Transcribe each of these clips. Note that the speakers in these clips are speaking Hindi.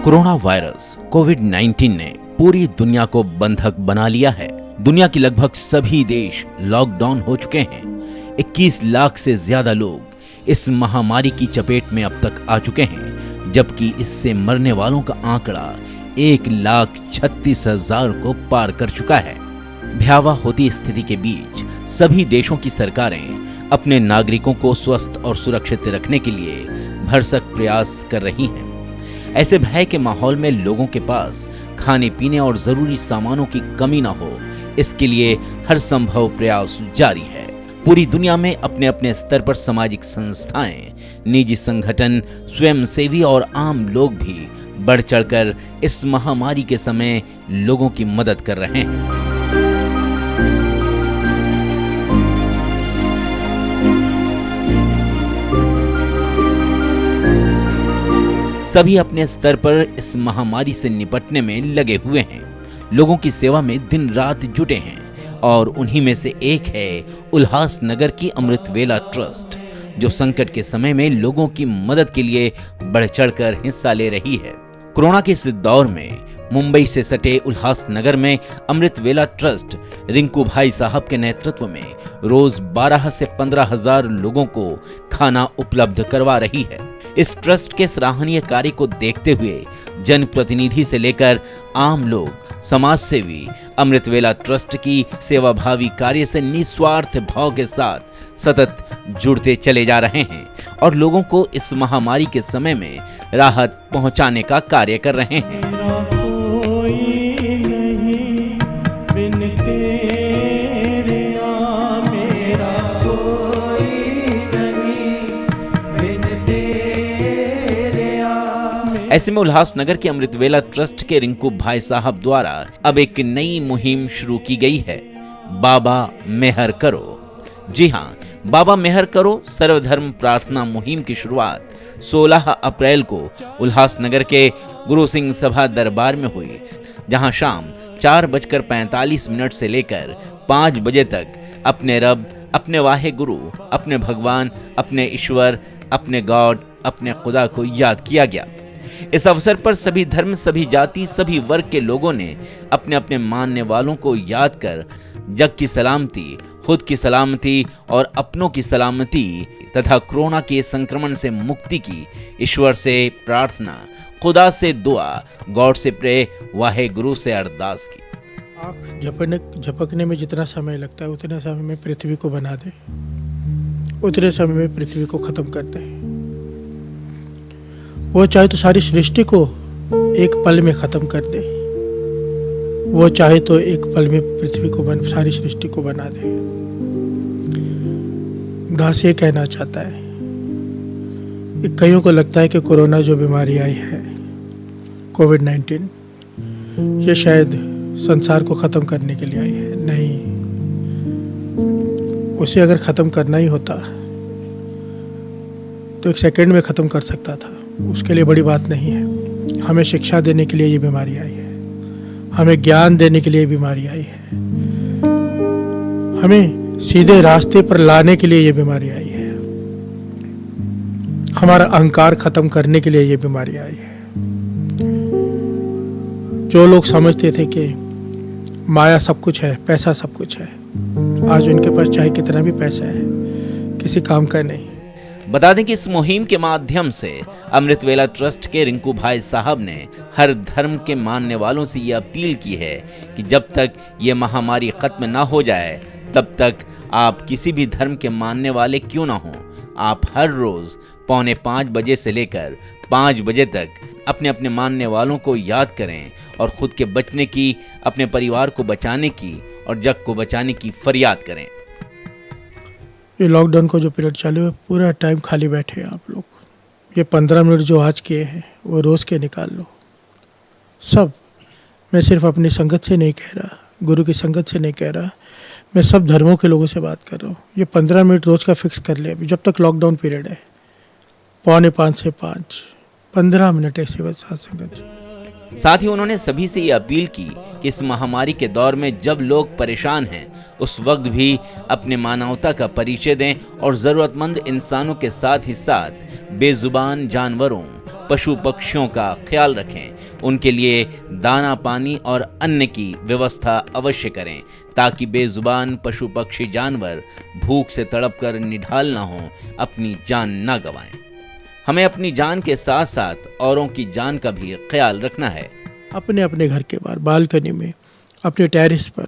कोरोना वायरस कोविड-19 ने पूरी दुनिया को बंधक बना लिया है। दुनिया के लगभग सभी देश लॉकडाउन हो चुके हैं। 21 लाख से ज्यादा लोग इस महामारी की चपेट में अब तक आ चुके हैं, जबकि इससे मरने वालों का आंकड़ा 1,36,000 को पार कर चुका है। भयावह होती स्थिति के बीच सभी देशों की सरकारें अपने नागरिकों को स्वस्थ और सुरक्षित रखने के लिए भरसक प्रयास कर रही हैं। ऐसे भय के माहौल में लोगों के पास खाने पीने और जरूरी सामानों की कमी न हो, इसके लिए हर संभव प्रयास जारी है। पूरी दुनिया में अपने अपने स्तर पर सामाजिक संस्थाएं, निजी संगठन, स्वयंसेवी और आम लोग भी बढ़ चढ़कर इस महामारी के समय लोगों की मदद कर रहे हैं। सभी अपने स्तर पर इस महामारी से निपटने में लगे हुए हैं, लोगों की सेवा में दिन रात जुटे हैं और उन्हीं में से एक है उल्हासनगर की अमृत वेला ट्रस्ट, जो संकट के समय में लोगों की मदद के लिए बढ़ चढ़कर हिस्सा ले रही है। कोरोना के इस दौर में मुंबई से सटे उल्हासनगर में अमृत वेला ट्रस्ट रिंकू भाई साहब के नेतृत्व में रोज 12 से 15,000 लोगों को खाना उपलब्ध करवा रही है। इस ट्रस्ट के सराहनीय कार्य को देखते हुए जनप्रतिनिधि से लेकर आम लोग, समाज सेवी अमृत वेला ट्रस्ट की सेवाभावी कार्य से निस्वार्थ भाव के साथ सतत जुड़ते चले जा रहे हैं और लोगों को इस महामारी के समय में राहत पहुंचाने का कार्य कर रहे हैं। ऐसे में उल्हासनगर के अमृत वेला ट्रस्ट के रिंकू भाई साहब द्वारा अब एक नई मुहिम शुरू की गई है, बाबा मेहर करो। जी हां, बाबा मेहर करो सर्वधर्म प्रार्थना मुहिम की शुरुआत 16 अप्रैल को उल्हासनगर के गुरु सिंह सभा दरबार में हुई, जहां शाम 4:45 से लेकर 5 बजे तक अपने रब, अपने वाहे गुरु, अपने भगवान, अपने ईश्वर, अपने गॉड, अपने खुदा को याद किया गया। इस अवसर पर सभी धर्म, सभी जाति, सभी वर्ग के लोगों ने अपने अपने मानने वालों को याद कर जग की सलामती, खुद की सलामती और अपनों की सलामती तथा कोरोना के संक्रमण से मुक्ति की ईश्वर से प्रार्थना, खुदा से दुआ, गॉड से प्रे, वाहे गुरु से अरदास की। आँख झपकने में जितना समय लगता है उतने समय में पृथ्वी को बना दे, उतने समय में पृथ्वी को खत्म कर दे। वो चाहे तो सारी सृष्टि को एक पल में खत्म कर दे, वो चाहे तो एक पल में पृथ्वी को सारी सृष्टि को बना दे। दास ये कहना चाहता है कि कईयों को लगता है कि कोरोना जो बीमारी आई है, कोविड-19, ये शायद संसार को खत्म करने के लिए आई है। नहीं, उसे अगर खत्म करना ही होता तो 1 सेकंड में खत्म कर सकता था। उसके लिए बड़ी बात नहीं है। हमें शिक्षा देने के लिए ये बीमारी आई है, हमें ज्ञान देने के लिए ये बीमारी आई है, हमें सीधे रास्ते पर लाने के लिए ये बीमारी आई है, हमारा अहंकार खत्म करने के लिए ये बीमारी आई है। जो लोग समझते थे कि माया सब कुछ है, पैसा सब कुछ है, आज उनके पास चाहे कितना भी पैसा है, किसी काम का नहीं। बता दें कि इस मुहिम के माध्यम से अमृत वेला ट्रस्ट के रिंकू भाई साहब ने हर धर्म के मानने वालों से ये अपील की है कि जब तक ये महामारी खत्म ना हो जाए, तब तक आप किसी भी धर्म के मानने वाले क्यों ना हो, आप हर रोज 4:45 बजे से लेकर 5 बजे तक अपने अपने मानने वालों को याद करें और खुद के बचने की, अपने परिवार को बचाने की और जग को बचाने की फरियाद करें। ये लॉकडाउन का जो पीरियड चालू है, पूरा टाइम खाली बैठे हैं आप लोग। ये 15 मिनट जो आज किए हैं वो रोज़ के निकाल लो सब। मैं सिर्फ अपनी संगत से नहीं कह रहा, गुरु की संगत से नहीं कह रहा, मैं सब धर्मों के लोगों से बात कर रहा हूँ। ये 15 मिनट रोज़ का फिक्स कर ले अभी, जब तक लॉकडाउन पीरियड है, 4:45 से 5, 15 मिनट ऐसे बस संगत जी। साथ ही उन्होंने सभी से ये अपील की कि इस महामारी के दौर में जब लोग परेशान हैं, उस वक्त भी अपने मानवता का परिचय दें और जरूरतमंद इंसानों के साथ ही साथ बेजुबान जानवरों, पशु पक्षियों का ख्याल रखें, उनके लिए दाना पानी और अन्न की व्यवस्था अवश्य करें ताकि बेजुबान पशु पक्षी जानवर भूख से तड़पकर निढाल ना हो, अपनी जान ना गंवाएं। हमें अपनी जान के साथ साथ औरों की जान का भी ख्याल रखना है। अपने अपने घर के बाहर बालकनी में, अपने टेरेस पर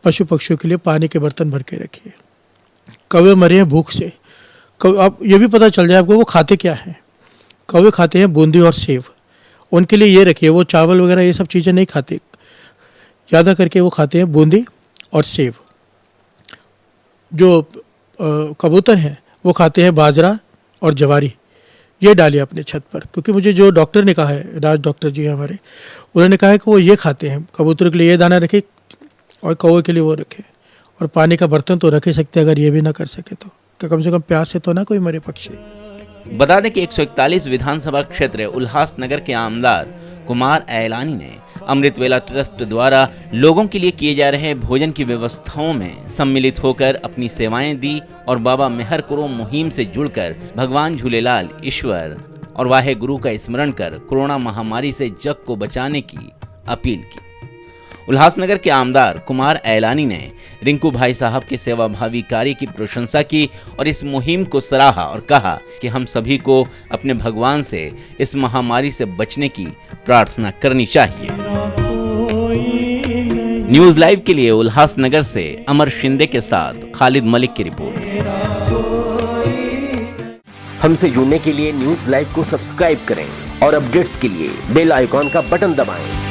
पशु पक्षियों के लिए पानी के बर्तन भर के रखिए। कौवे मरे हैं भूख से, आप ये भी पता चल जाए आपको वो खाते क्या हैं। कौवे खाते हैं बूंदी और सेब, उनके लिए ये रखिए, वो चावल वगैरह ये सब चीज़ें नहीं खाते, ज़्यादा करके वो खाते हैं बूंदी और सेब। जो कबूतर हैं वो खाते हैं बाजरा और जवारी। ये डालिए अपने छत पर, क्योंकि मुझे जो डॉक्टर ने कहा है, राज डॉक्टर जी हमारे, उन्होंने कहा है कि वो ये खाते हैं। कबूतर के लिए ये दाना रखे और कौवे के लिए वो रखे, और पानी का बर्तन तो रख ही सकते, अगर ये भी ना कर सके तो कम से कम प्यास से तो ना कोई मरे पक्षी। बता दें कि 141 विधानसभा क्षेत्र उल्लासनगर के आमदार कुमार ऐलानी ने अमृत वेला ट्रस्ट द्वारा लोगों के लिए किए जा रहे भोजन की व्यवस्थाओं में सम्मिलित होकर अपनी सेवाएं दी और बाबा मेहर करो मुहिम से जुड़कर भगवान झूलेलाल, ईश्वर और वाहे गुरु का स्मरण कर कोरोना महामारी से जग को बचाने की अपील की। उल्लासनगर के आमदार कुमार ऐलानी ने रिंकू भाई साहब के सेवाभावी कार्य की प्रशंसा की और इस मुहिम को सराहा और कहा कि हम सभी को अपने भगवान से इस महामारी से बचने की प्रार्थना करनी चाहिए। न्यूज लाइव के लिए उल्लासनगर से अमर शिंदे के साथ खालिद मलिक की रिपोर्ट। हमसे जुड़ने के लिए न्यूज लाइव को सब्सक्राइब करें और अपडेट्स के लिए बेल आइकॉन का बटन दबाएं।